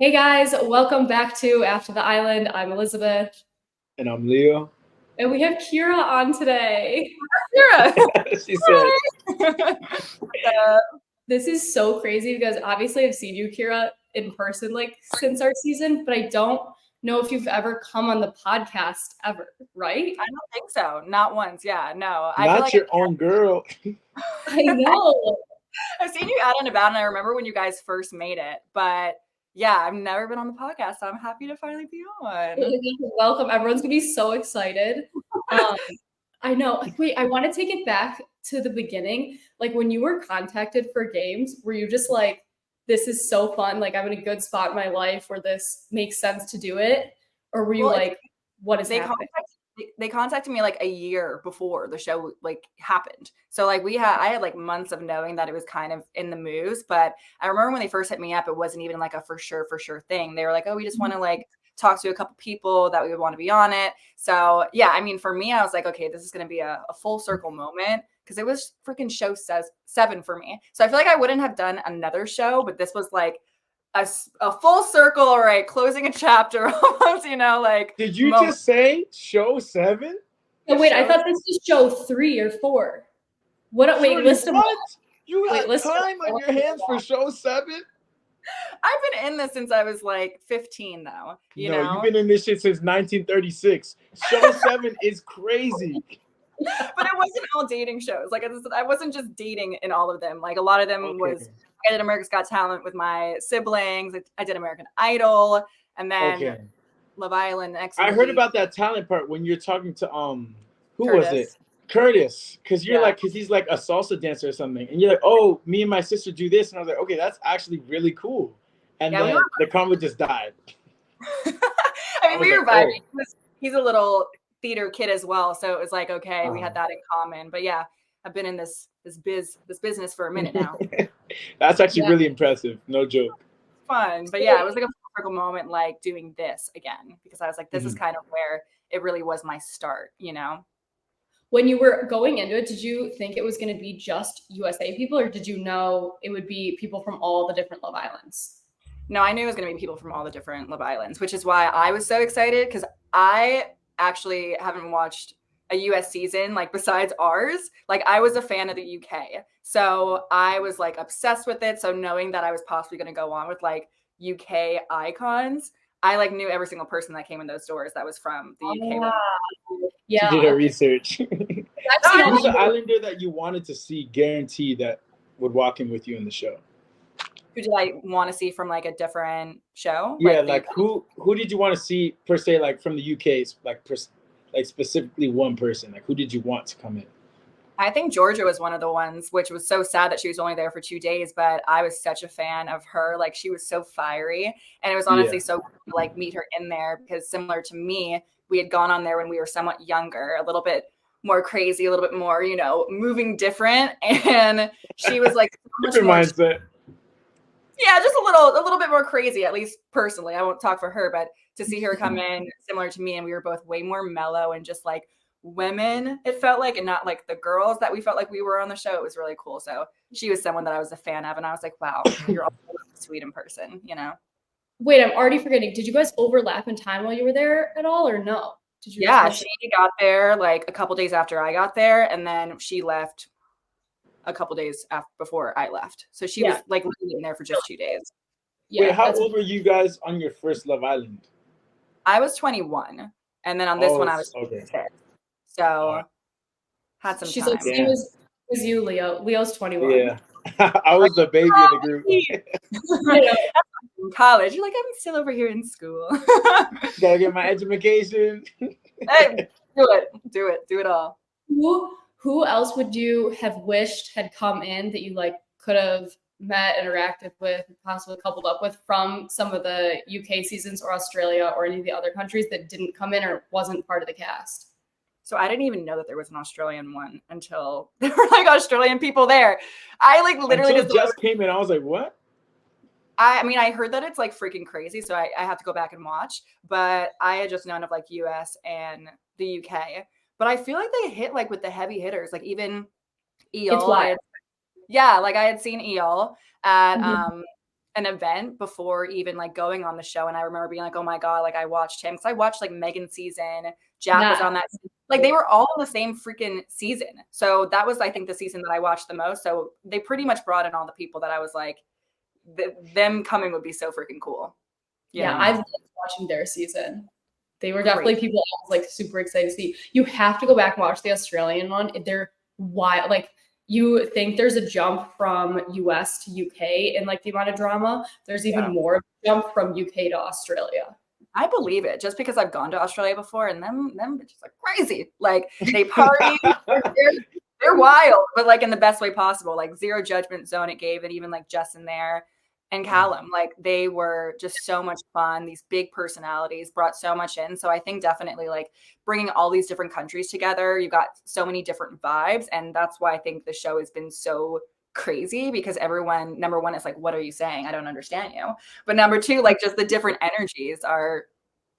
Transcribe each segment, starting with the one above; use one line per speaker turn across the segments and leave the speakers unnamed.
Hey guys, welcome back to After the Island. I'm Elizabeth,
And I'm Leo.
and we have Kyra on today.
Kyra.
She said,
This is so crazy because obviously I've seen you, Kyra, in person like since our season, but I don't know if you've ever come on the podcast ever, right?
I don't think so. Not once. Yeah, no. I feel
not
like
your own girl.
I know.
I've seen you out and about, and I remember when you guys first made it. But yeah, I've never been on the podcast, so I'm happy to finally be on.
Welcome. Everyone's gonna be so excited. Um, I know. Wait, I want to take it back to the beginning. Like when you were contacted for games, were you just like, this is so fun, like I'm in a good spot in my life where this makes sense to do it? Or were you
Well,
like, what is
they
happening?
they contacted me like a year before the show like happened. So like I had like months of knowing that it was kind of in the moves, but I remember when they first hit me up, it wasn't even like a for sure thing. They were like, "Oh, we just want to like talk to a couple people that we would want to be on it." So yeah, I mean, for me, I was like, okay, this is going to be a full circle moment because it was freaking show says 7 for me. So I feel like I wouldn't have done another show, but this was like a full circle, all right, closing a chapter almost, like
Did you
moment.
just say show 7?
Oh, wait, I
Show.
thought this was show 3 or 4. What? Wait,
Shorty,
list them all.
what? You
Wait,
had
list them
time on
all.
your hands for show 7?
I've been in this since I was like 15, though,
No, you've been in this shit since 1936. Show 7 is crazy.
But it wasn't all dating shows. Like I wasn't just dating in all of them. Like a lot of them was,
Okay.
I did America's Got Talent with my siblings. I did American Idol, and then
Okay.
Love Island, X on
I
the
heard
Beach,
about that talent part when you're talking to who was it?
Curtis.
Curtis, because you're
Yeah.
like, because he's like a salsa dancer or something, and you're like, oh, me and my sister do this, and I was like, okay, that's actually really cool, and
Yeah, we
then
were.
the convo just died.
I
I
mean,
was
we
like,
were vibing.
oh,
He's a little theater kid as well, so it was like okay, we
uh,
had that in common. But yeah, I've been in this business for a minute now.
that's actually
Yeah.
really impressive. No joke.
Fun, but yeah, it was like a full circle moment, like doing this again because I was like, this is
Mhm.
kind of where it really was my start.
When you were going into it, did you think it was going to be just USA people, or did you know it would be people from all the different Love Islands?
No, I knew it was going to be people from all the different Love Islands, which is why I was so excited because I actually haven't watched a US season like besides ours. Like I was a fan of the UK. So I was like obsessed with it. So knowing that I was possibly going to go on with like UK icons, I like knew every single person that came in those doors that was from the UK one.
She
Yeah,
did her research.
I've seen all
Who's the
the
islander that you wanted to see guaranteed that would walk in with you in the show?
Who did I want to see from like a different show?
Yeah,
Like the
like who did you want to see per se, like from the UK's, like specifically one person? Like who did you want to come in?
I think Georgia was one of the ones, which was so sad that she was only there for 2 days, but I was such a fan of her. Like she was so fiery. And it was
Yeah.
honestly so cool to like meet her in there because similar to me, we had gone on there when we were somewhat younger, a little bit more crazy, a little bit more, moving different. And she was like so much
Different
more,
mindset.
yeah, just a little bit more crazy, at least personally. I won't talk for her, but to see her come in similar to me and we were both way more mellow and just like women, it felt like, and not like the girls that we felt like we were on the show. It was really cool. So she was someone that I was a fan of, and I was like, wow, you're all sweet in person.
Wait, I'm already forgetting. Did you guys overlap in time while you were there at all, or no? Did you just
Yeah,
miss
she
it?
got there like a couple days after I got there, and then she left a couple days before I left. So she was
Yeah,
like living in there for just 2 days.
Wait,
yeah,
how
that's
old were you guys on your first Love Island?
I was 21, and then on this one
Oh,
I was
okay.
26. So had some
she's like
time.
same
Damn.
as you, Leo. Leo's 21.
Yeah. I was the baby of the group.
You know,
In college, you're like, I'm still over here in school.
Gotta get my education.
Hey, do it all.
who else would you have wished had come in that you like could have met, interacted with, possibly coupled up with from some of the UK seasons or Australia or any of the other countries that didn't come in or wasn't part of the cast?
So I didn't even know that there was an Australian one until there were like Australian people there. I like literally
Until
just
Jess came in, I was like, what?
I mean, I heard that it's like freaking crazy, so I have to go back and watch. But I had just known of like US and the UK. But I feel like they hit like with the heavy hitters, like even
It's
Eel.
wild.
Yeah, like I had seen Eel at
Mhm.
an event before even like going on the show. And I remember being like, oh my God, like I watched him. Cause I watched like Meghan season, Jack was on that. Like they were all in the same freaking season. So that was, I think, the season that I watched the most. So they pretty much brought in all the people that I was like, them coming would be so freaking cool.
Yeah, I loved watching their season. They were definitely people I was like super excited to see. You have to go back and watch the Australian one. They're wild. Like you think there's a jump from US to UK in like the amount of drama. There's even more jump from UK to Australia.
I believe it just because I've gone to Australia before and them bitches are crazy. Like they party, they're wild, but like in the best way possible. Like zero judgment zone it gave it, even like Justin there and Callum. Like they were just so much fun. These big personalities brought so much in. So I think definitely like bringing all these different countries together, you've got so many different vibes. And that's why I think the show has been so crazy, because everyone, number one, is like, what are you saying? I don't understand you. But number two, like just the different energies are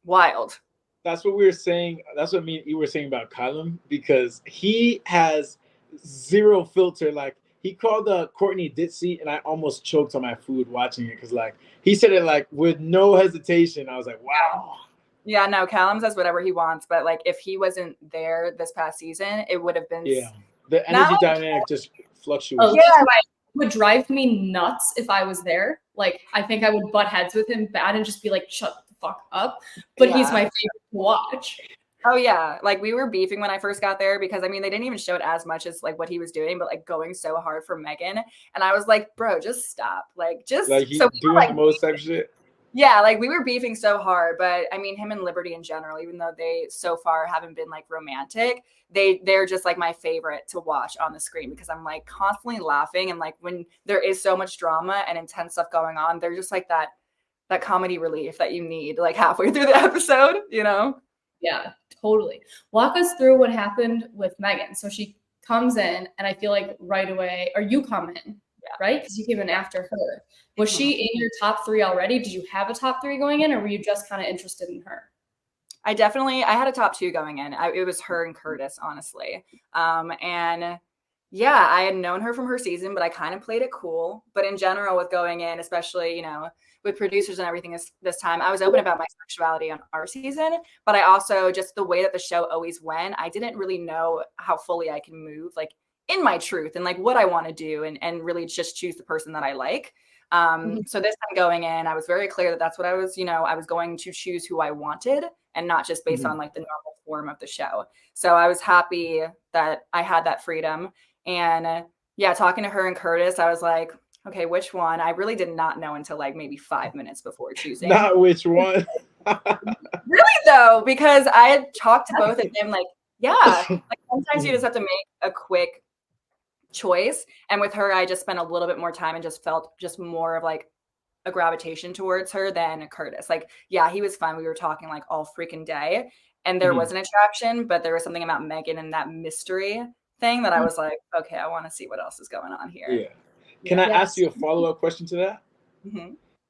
wild.
That's what we were saying. That's what you were saying about Callum, because he has zero filter. Like he called Courtney ditzy, and I almost choked on my food watching it because like he said it like with no hesitation. I was like, wow.
Yeah, no, Callum says whatever he wants, but like if he wasn't there this past season, it would have been
the energy dynamic just fluctuates.
Oh, yeah, it would drive me nuts if I was there. Like I think I would butt heads with him bad and just be like, shut the fuck up. But he's my favorite to watch.
Oh yeah, like we were beefing when I first got there because I mean they didn't even show it as much as like what he was doing, but like going so hard for Meghan, and I was like, bro, just stop, like just
like he's doing like, most type shit.
Yeah, like we were beefing so hard, but I mean him and Liberty in general, even though they so far haven't been like romantic, they're just like my favorite to watch on the screen because I'm like constantly laughing, and like when there is so much drama and intense stuff going on, they're just like that comedy relief that you need like halfway through the episode, you know?
Yeah, totally. Walk us through what happened with Meghan. So she comes in, and I feel like right away, or you come in, right? Because you came in after her. Was she in your top 3 already? Did you have a top 3 going in, or were you just kind of interested in her?
I had a top 2 going in. It was her and Curtis, honestly. And yeah, I had known her from her season, but I kind of played it cool. But in general, with going in, especially, you know, with producers and everything this time, I was open about my sexuality on our season, but I also, just the way that the show always went, I didn't really know how fully I can move like in my truth and like what I want to do and really just choose the person that I like. So this time going in, I was very clear that that's what I was, you know, I was going to choose who I wanted and not just based on like the normal form of the show. So I was happy that I had that freedom. And yeah, talking to her and Curtis, I was like, okay, which one? I really did not know until like maybe 5 minutes before choosing.
Not which one.
Really though, because I had talked to both of them, like, yeah, like sometimes you just have to make a quick choice. And with her, I just spent a little bit more time and just felt just more of like a gravitation towards her than Curtis. Like, yeah, he was fun. We were talking like all freaking day, and there was an attraction, but there was something about Meghan and that mystery thing that I was like, okay, I want to see what else is going on here.
Yeah. Can I ask you a follow-up question to that?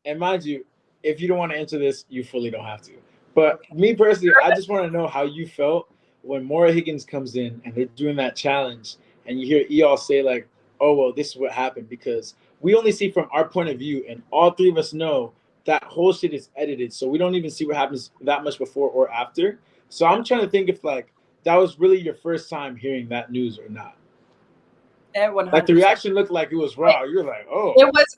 And
mind you, if you don't want to answer this, you fully don't have to. But me personally, I just want to know how you felt when Maura Higgins comes in and they're doing that challenge, and you hear Eeyall say like, oh, well, this is what happened, because we only see from our point of view, and all 3 of us know that whole shit is edited, so we don't even see what happens that much before or after. So I'm trying to think if like that was really your first time hearing that news or not. Like the reaction looked like it was raw. You're like, oh.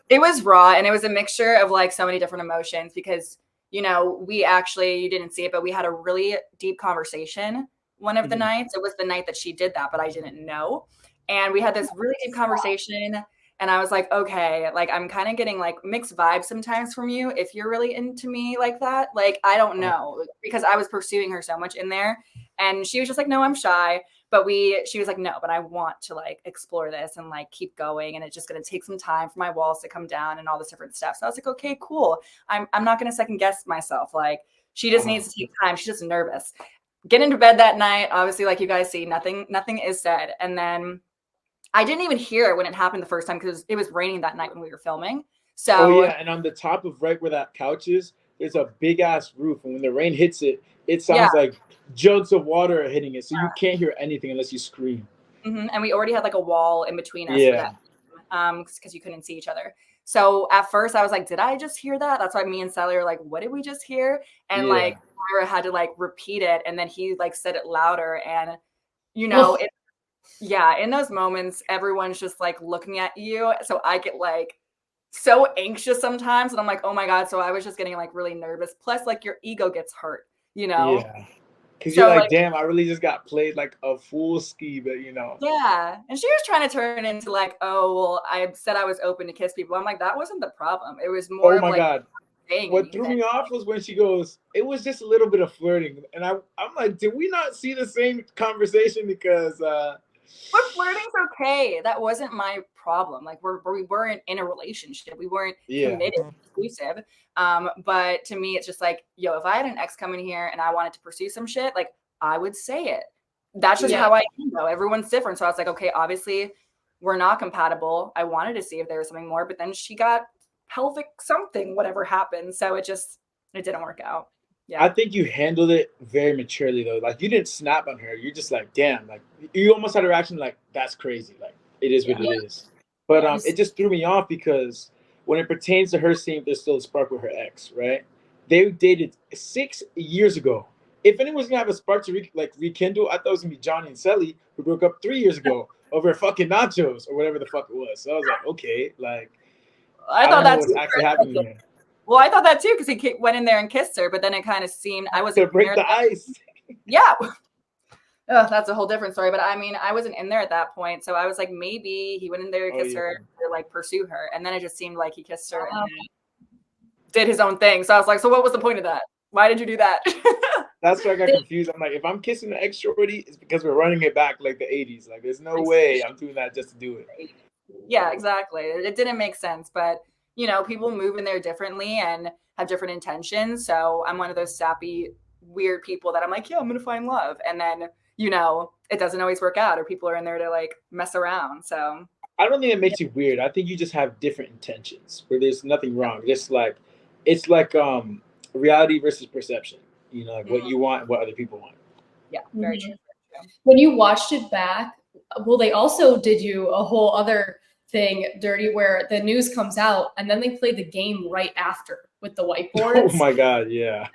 It was raw, and it was a mixture of like so many different emotions because, you know, you didn't see it, but we had a really deep conversation one of the nights. It was the night that she did that, but I didn't know. And we had this really deep conversation, and I was like, okay, like I'm kind of getting like mixed vibes sometimes from you if you're really into me like that. Like, I don't know, because I was pursuing her so much in there, and she was just like, no, I'm shy. But she was like, no, but I want to like explore this and like keep going. And it's just going to take some time for my walls to come down and all this different stuff. So I was like, okay, cool. I'm not going to second guess myself. Like she just needs to take time. She's just nervous. Get into bed that night. Obviously, like you guys see, nothing is said. And then I didn't even hear it when it happened the first time because it was raining that night when we were filming. So
and on the top of right where that couch is, there's a big ass roof. And when the rain hits it, it sounds like jugs of water are hitting it, so you can't hear anything unless you scream.
And we already had like a wall in between us for that, because you couldn't see each other. So at first I was like, did I just hear that? That's why me and Sally are like, what did we just hear? And like Kyra had to like repeat it, and then he like said it louder. And you know, in those moments, everyone's just like looking at you. So I get like so anxious sometimes, and I'm like, oh my God. So I was just getting like really nervous. Plus, like your ego gets hurt, you know?
Yeah. Because
So,
you're like, damn, I really just got played like a full ski, but you know.
Yeah. And she was trying to turn it into like, oh, well, I said I was open to kiss people. I'm like, that wasn't the problem. It was more
Oh
of
my
like
God.
saying
What threw
anything.
me off was when she goes, it was just a little bit of flirting. And I'm like, did we not see the same conversation? Because
But flirting's okay. That wasn't my problem. Like we weren't in a relationship. We weren't committed, exclusive. But to me, it's just like, yo, if I had an ex come in here and I wanted to pursue some shit, like I would say it. That's just how I am, though. Everyone's different. So I was like, okay, obviously we're not compatible. I wanted to see if there was something more, but then she got pelvic something, whatever happened. So it didn't work out. Yeah.
I think you handled it very maturely though. Like you didn't snap on her. You're just like, damn, like you almost had a reaction like, that's crazy. Like it is what it is. But it just threw me off because when it pertains to her seeing if there's still a spark with her ex, right? They dated 6 years ago. If anyone's gonna have a spark to rekindle, I thought it was gonna be Johnny and Sally, who broke up 3 years ago over fucking nachos or whatever the fuck it was. So I was like, okay, like
I thought
that's actually happening here.
Well, I thought that too, because he went in there and kissed her, but then it kind of seemed I wasn't
to break the ice.
Yeah. Oh, that's a whole different story. But I mean, I wasn't in there at that point. So I was like, maybe he went in there to kiss her or like pursue her. And then it just seemed like he kissed her and did his own thing. So I was like, so what was the point of that? Why did you do that?
That's why I got confused. I'm like, if I'm kissing the ex shorty, it's because we're running it back like the 80s. Like, there's no way I'm doing that just to do it.
Yeah, exactly. It didn't make sense. But, you know, people move in there differently and have different intentions. So I'm one of those sappy, weird people that I'm like, yeah, I'm going to find love. And then, you know, it doesn't always work out or people are in there to like mess around. So
I don't think it makes you weird. I think you just have different intentions where there's nothing wrong. Just like, it's like reality versus perception, you know, like what you want and what other people want.
Yeah, very true.
When you watched it back, well, they also did you a whole other thing, Dirty, where the news comes out and then they play the game right after with the whiteboards.
Oh my God, yeah.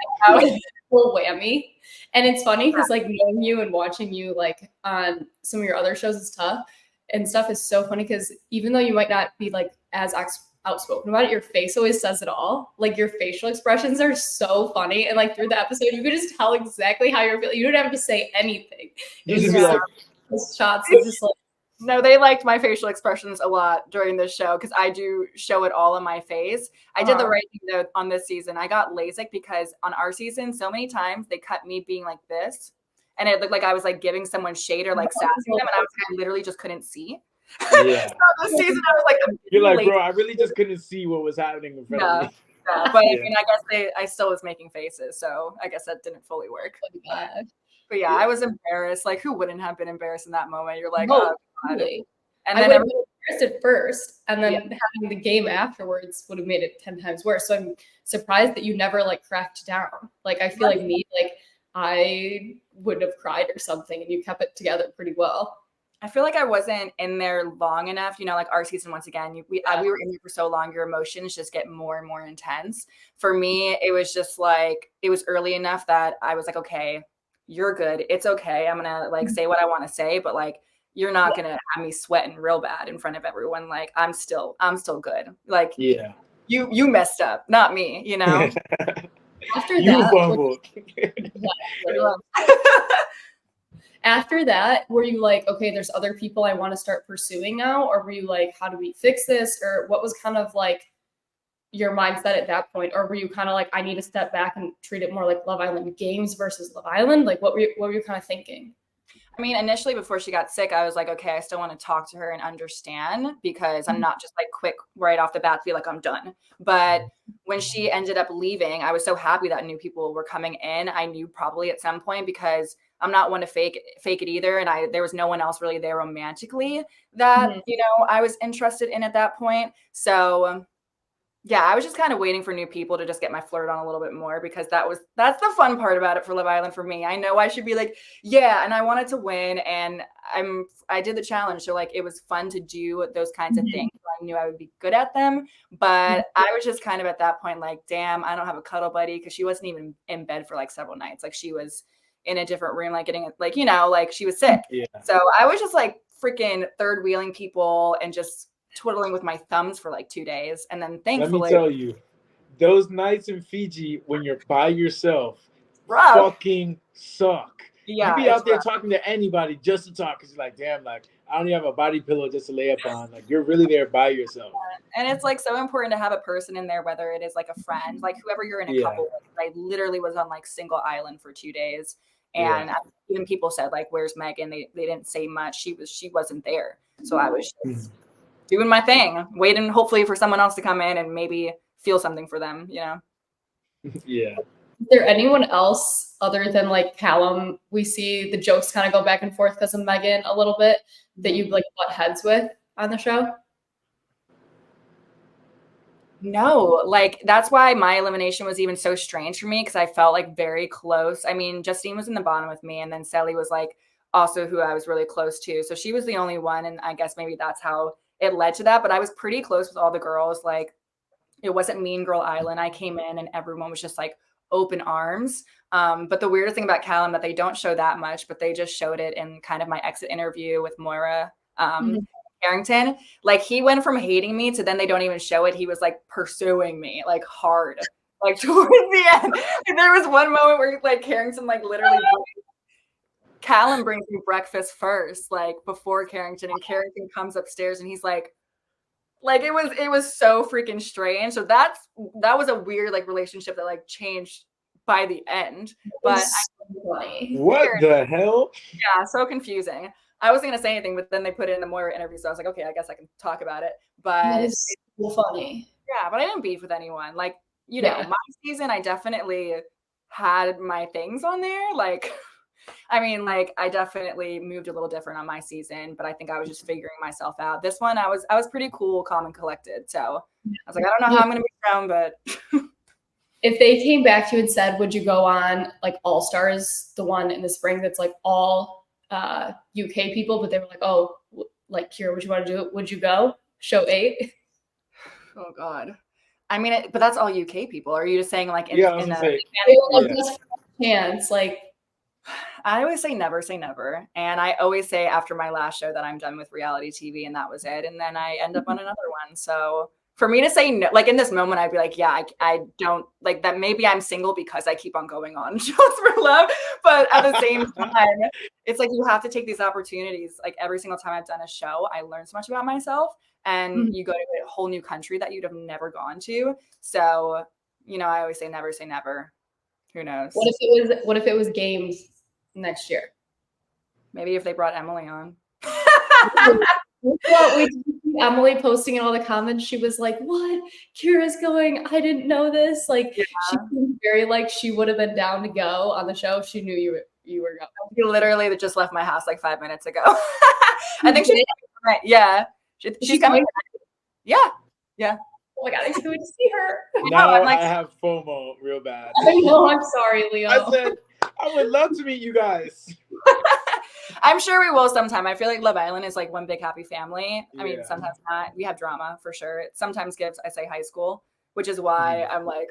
Full whammy. And it's funny because like knowing you and watching you like on some of your other shows is tough and stuff is so funny because even though you might not be like as outspoken about it, your face always says it all. Like your facial expressions are so funny. And like through the episode, you could just tell exactly how you're feeling. You don't have to say anything.
You just be like,
shots is just like,
no, they liked my facial expressions a lot during this show because I do show it all on my face. I did the right thing though on this season. I got LASIK because on our season, so many times they cut me being like this, and it looked like I was like giving someone shade or like sassing them, and I literally just couldn't see.
Yeah.
So this season, I was like,
you're like, bro, I really just couldn't see what was happening in front of me.
Yeah, but I mean, I guess I still was making faces, so I guess that didn't fully work. But yeah, I was embarrassed. Like, who wouldn't have been embarrassed in that moment? You're like, oh,
totally.
And
then
I
was embarrassed at first, and then having the game afterwards would have made it 10 times worse. So I'm surprised that you never like cracked down. Like I feel like me, like I would have cried or something, and you kept it together pretty well.
I feel like I wasn't in there long enough. You know, like our season, once again, we were in there for so long, your emotions just get more and more intense. For me, it was just like, it was early enough that I was like, okay, you're good. It's okay. I'm going to like say what I want to say, but like, you're not going to have me sweating real bad in front of everyone. Like I'm still good. Like,
yeah,
you messed up, not me, you know?
After
you
that,
fumbled.
After that, were you like, okay, there's other people I want to start pursuing now? Or were you like, how do we fix this? Or what was kind of like your mindset at that point? Or were you kind of like, I need to step back and treat it more like Love Island games versus Love Island? Like, what were you kind of thinking?
I mean, initially before she got sick, I was like, okay, I still want to talk to her and understand because I'm not just like quick right off the bat to be like, I'm done. But when she ended up leaving, I was so happy that new people were coming in. I knew probably at some point because I'm not one to fake it either. And there was no one else really there romantically that, you know, I was interested in at that point. So yeah, I was just kind of waiting for new people to just get my flirt on a little bit more because that's the fun part about it for Love Island for me. I know I should be like, yeah, and I wanted to win and I did the challenge. So like, it was fun to do those kinds of things. I knew I would be good at them. But I was just kind of at that point like, damn, I don't have a cuddle buddy, because she wasn't even in bed for like several nights. Like she was in a different room, like getting like, like she was sick.
Yeah.
So I was just like freaking third wheeling people and just twiddling with my thumbs for like 2 days. And then thankfully,
let me tell you, those nights in Fiji when you're by yourself fucking suck.
Yeah,
you be out there talking to anybody just to talk, because you're like, damn, like I don't even have a body pillow just to lay up on. Like you're really there by yourself.
And it's like so important to have a person in there, whether it is like a friend, like whoever you're in a couple with. I literally was on like single island for 2 days. And even people said like, where's Meghan? They didn't say much. She wasn't there. So I was just doing my thing, waiting hopefully for someone else to come in and maybe feel something for them,
Yeah.
Is there anyone else other than like Callum? We see the jokes kind of go back and forth because of Meghan a little bit that you like butt heads with on the show?
No, like that's why my elimination was even so strange for me, because I felt like very close. I mean, Justine was in the bottom with me, and then Sally was like also who I was really close to. So she was the only one, and I guess maybe that's how it led to that. But I was pretty close with all the girls. Like it wasn't Mean Girl Island. I came in and everyone was just like open arms. But the weirdest thing about Callum that they don't show that much, but they just showed it in kind of my exit interview with Moira. Carrington, like he went from hating me to then they don't even show it. He was like pursuing me like hard, like towards the end. And there was one moment where like Carrington like literally Callum brings me breakfast first, like before Carrington, and Carrington comes upstairs and he's like it was so freaking strange. So that was a weird like relationship that like changed by the end. But
what the hell?
Yeah, so confusing. I wasn't gonna say anything, but then they put it in the Moira interview, so I was like, okay, I guess I can talk about it. But
that is so funny.
Yeah, but I didn't beef with anyone. Like, my season, I definitely had my things on there. Like, I mean, like I definitely moved a little different on my season, but I think I was just figuring myself out. This one, I was pretty cool, calm, and collected. So I was like, I don't know how I'm gonna be around, but
if they came back to you and said, would you go on like All Stars, the one in the spring that's like all UK people, but they were like, oh, like Kyra, would you want to do it? Would you go? Show 8?
Oh God. I mean, but that's all UK people. Are you just saying like
chance? Like,
I always say never, and I always say after my last show that I'm done with reality TV, and that was it. And then I end up on another one. So for me to say no, like in this moment, I'd be like, yeah, I don't like that. Maybe I'm single because I keep on going on shows for love. But at the same time, it's like you have to take these opportunities. Like every single time I've done a show, I learn so much about myself. And you go to a whole new country that you'd have never gone to. So, I always say never. Who knows?
What if it was games next year?
Maybe if they brought Emily on.
Well, we did see Emily posting in all the comments. She was like, "What? Kyra's going? I didn't know this." Like she seemed very like she would have been down to go on the show if she knew you were going.
She literally just left my house like 5 minutes ago. I think she's coming. Yeah, she's coming. Yeah.
Oh my God, I'm going to see her.
Now I have FOMO real bad.
I know. I'm sorry, Leo.
I said I would love to meet you guys.
I'm sure we will sometime. I feel like Love Island is like one big happy family. I mean, sometimes not. We have drama for sure. It sometimes gives, I say, high school, which is why I'm like,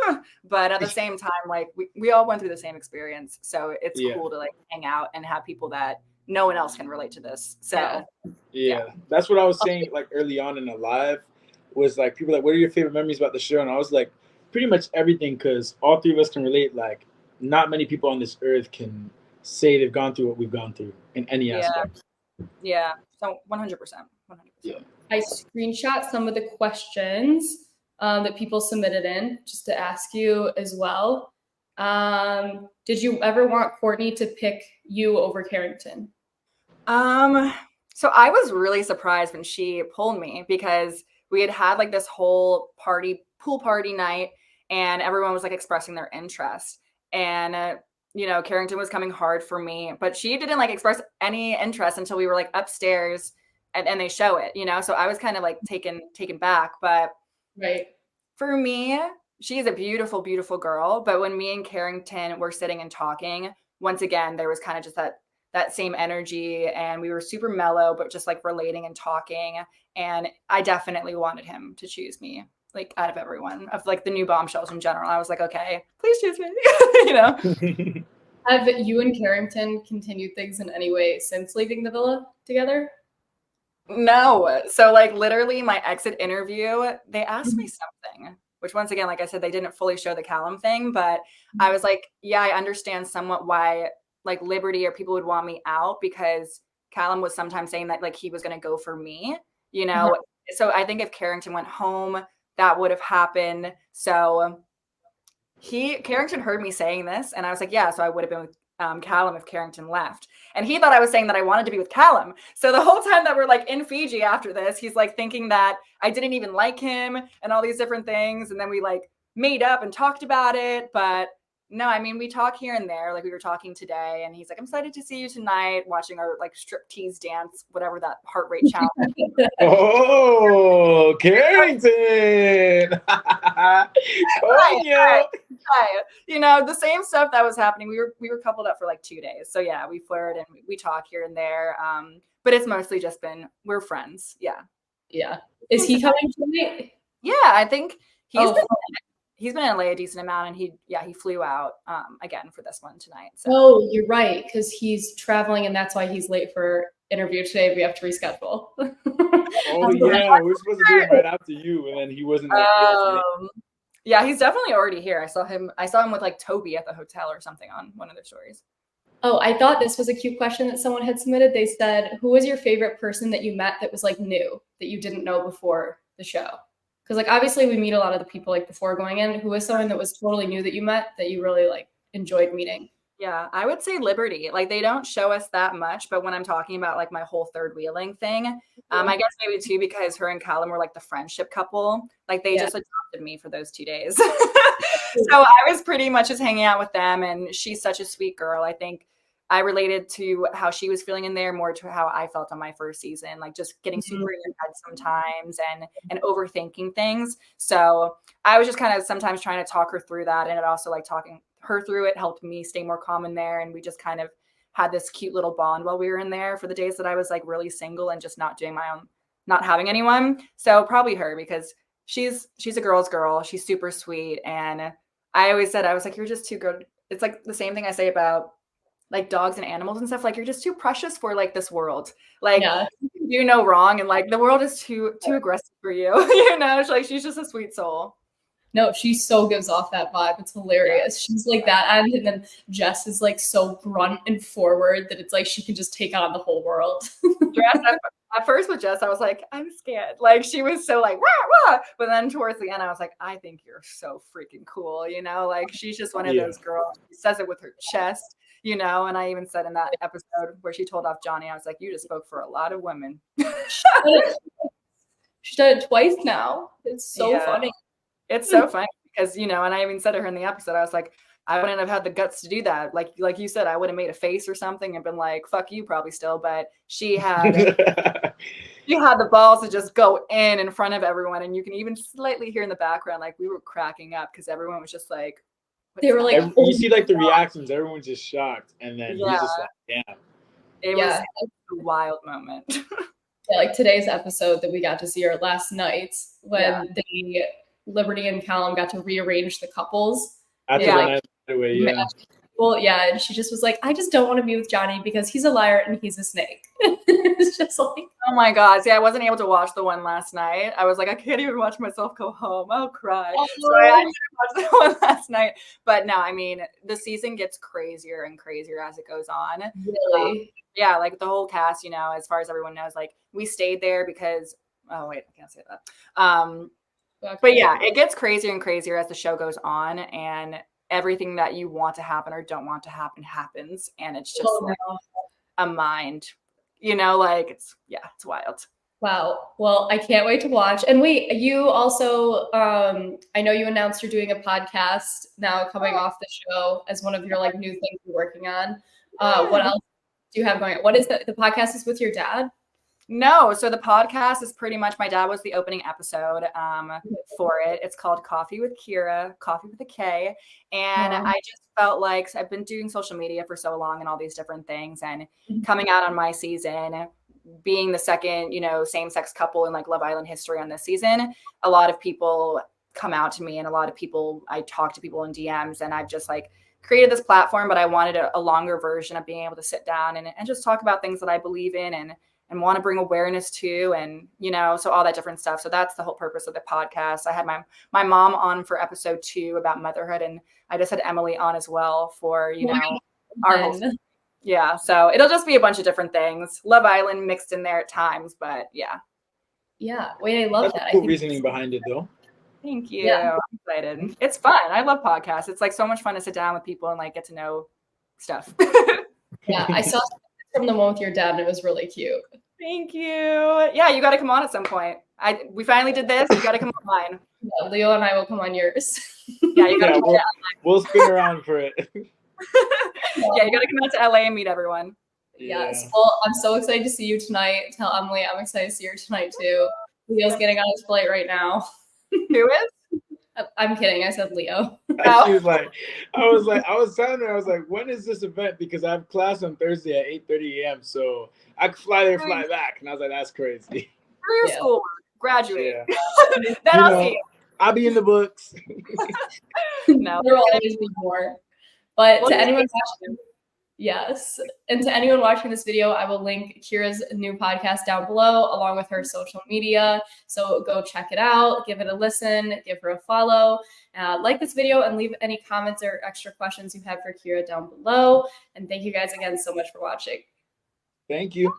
ugh. But at the same time, like we all went through the same experience. So it's cool to like hang out and have people that no one else can relate to this. So
yeah. That's what I was saying like early on in the live was like people like, what are your favorite memories about the show? And I was like, pretty much everything, because all three of us can relate. Like not many people on this earth can say they've gone through what we've gone through in any aspect.
Yeah. So 100%.
Yeah.
I screenshot some of the questions that people submitted in just to ask you as well. Did you ever want Courtney to pick you over Carrington?
So I was really surprised when she pulled me, because we had like this whole pool party night, and everyone was like expressing their interest. And Carrington was coming hard for me, but she didn't like express any interest until we were like upstairs and they show it, so I was kind of like taken back. But for me, she is a beautiful, beautiful girl. But when me and Carrington were sitting and talking, once again, there was kind of just that that same energy, and we were super mellow, but just like relating and talking. And I definitely wanted him to choose me, like out of everyone, of like the new bombshells in general. I was like, okay, please choose me. You know.
Have you and Carrington continued things in any way since leaving the villa together?
No. So like literally my exit interview, they asked me something, which once again, like I said, they didn't fully show the Callum thing, but I was like, yeah, I understand somewhat why like Liberty or people would want me out, because Callum was sometimes saying that like he was going to go for me, you know? So I think if Carrington went home, that would have happened. So Carrington heard me saying this, and I was like, yeah, so I would have been with Callum if Carrington left. And he thought I was saying that I wanted to be with Callum. So the whole time that we're like in Fiji after this, he's like thinking that I didn't even like him and all these different things. And then we like made up and talked about it. But no, I mean, we talk here and there, like we were talking today. And he's like, I'm excited to see you tonight, watching our like striptease dance, whatever that heart rate challenge.
Oh, Carrington.
Hi. You know, the same stuff that was happening. We were coupled up for like 2 days. So yeah, we flirt and we talk here and there. But it's mostly just been, we're friends. Yeah.
Yeah. Is he coming tonight?
Yeah, I think he's been in LA a decent amount, and he flew out again for this one tonight. So.
Oh, you're right, because he's traveling and that's why he's late for interview today. We have to reschedule.
Oh yeah, we're supposed to do it right after you, and then he wasn't.
Yeah, he's definitely already here. I saw him with like Toby at the hotel or something on one of their stories.
Oh, I thought this was a cute question that someone had submitted. They said, who was your favorite person that you met that was like new, that you didn't know before the show? Because like obviously we meet a lot of the people like before going in. Who was someone that was totally new that you met that you really like enjoyed meeting?
Yeah, I would say Liberty. Like they don't show us that much, but when I'm talking about like my whole third wheeling thing, I guess maybe too, because her and Callum were like the friendship couple. Like they just adopted me for those 2 days. So I was pretty much just hanging out with them, and she's such a sweet girl. I think I related to how she was feeling in there more to how I felt on my first season, like just getting super in your head sometimes and overthinking things. So I was just kind of sometimes trying to talk her through that, and it also like talking her through it helped me stay more calm in there. And we just kind of had this cute little bond while we were in there for the days that I was like really single and just not doing my own, not having anyone. So probably her, because she's a girl's girl. She's super sweet. And I always said, I was like, you're just too good. It's like the same thing I say about like dogs and animals and stuff. Like you're just too precious for like this world. Like you do no wrong. And like the world is too aggressive for you. You know, she's just a sweet soul.
No, she so gives off that vibe. It's hilarious. She's like that. And then Jess is like so brunt and forward that it's like she can just take on the whole world.
At first with Jess, I was like, I'm scared. Like she was so like, rah, rah. But then towards the end, I was like, I think you're so freaking cool. You know, like she's just one of those girls. She says it with her chest, you know. And I even said in that episode where she told off Johnny, I was like, you just spoke for a lot of women.
She's done it twice now. It's so funny.
It's so funny because, you know, and I even said to her in the episode, I was like, I wouldn't have had the guts to do that. Like you said, I would have made a face or something and been like, fuck you probably still. But she had the balls to just go in front of everyone. And you can even slightly hear in the background, like we were cracking up because everyone was just like,
they were like,
you see like the reactions, everyone's just shocked. And then he's just like, damn.
It was a wild moment.
Yeah, like today's episode that we got to see her last night when the Liberty and Callum got to rearrange the couples.
After the night away,
Well, yeah, and she just was like, I just don't want to be with Johnny because he's a liar and he's a snake. It's just like,
oh my God. See, I wasn't able to watch the one last night. I was like, I can't even watch myself go home. I'll cry. So I didn't watch the one last night. But no, I mean, the season gets crazier and crazier as it goes on.
Really?
Yeah, like the whole cast, you know, as far as everyone knows, like we stayed there because, oh wait, I can't say that. But yeah, it gets crazier and crazier as the show goes on, and everything that you want to happen or don't want to happen happens. And it's just like a mind, you know, like it's wild.
Wow. Well, I can't wait to watch. And wait, you also, I know you announced you're doing a podcast now coming off the show as one of your like new things you're working on. What else do you have going on? What is the podcast is with your dad?
No, so the podcast is pretty much, my dad was the opening episode for it. It's called Coffee with Kyra, Coffee with a K. And I just felt like I've been doing social media for so long and all these different things, and coming out on my season, being the second, same-sex couple in like Love Island history on this season, a lot of people come out to me, and a lot of people, I talk to people in DMs, and I've just like created this platform, but I wanted a longer version of being able to sit down and just talk about things that I believe in and want to bring awareness to, and, so all that different stuff. So that's the whole purpose of the podcast. I had my mom on for episode 2 about motherhood, and I just had Emily on as well for, our whole, yeah. So it'll just be a bunch of different things. Love Island mixed in there at times, but yeah.
Yeah. Wait, I love
That's
that.
a cool reasoning behind it, though.
Thank you. Yeah. I'm excited. It's fun. I love podcasts. It's like so much fun to sit down with people and like get to know stuff.
Yeah, I saw from the one with your dad, and it was really cute.
Thank you. Yeah, you got to come on at some point. We finally did this. You got to come on mine.
Yeah, Leo and I will come on yours.
Yeah, you got to.
We'll spin around for it.
Yeah, you got to come out to LA and meet everyone.
Yes. Well, I'm so excited to see you tonight. Tell Emily I'm excited to see her tonight too. Leo's getting on his flight right now.
Who is?
I'm kidding. I said Leo.
She was like, I was telling her, I was like, when is this event? Because I have class on Thursday at 8:30 a.m. So I could fly there, fly back. And I was like, that's crazy.
For your school, graduate.
Yeah.
Then I'll see you.
I'll be in the books.
No, there will always be more. But to anyone watching, yes. And to anyone watching this video, I will link Kyra's new podcast down below, along with her social media. So go check it out, give it a listen, give her a follow. Like this video and leave any comments or extra questions you have for Kyra down below. And thank you guys again so much for watching.
Thank you.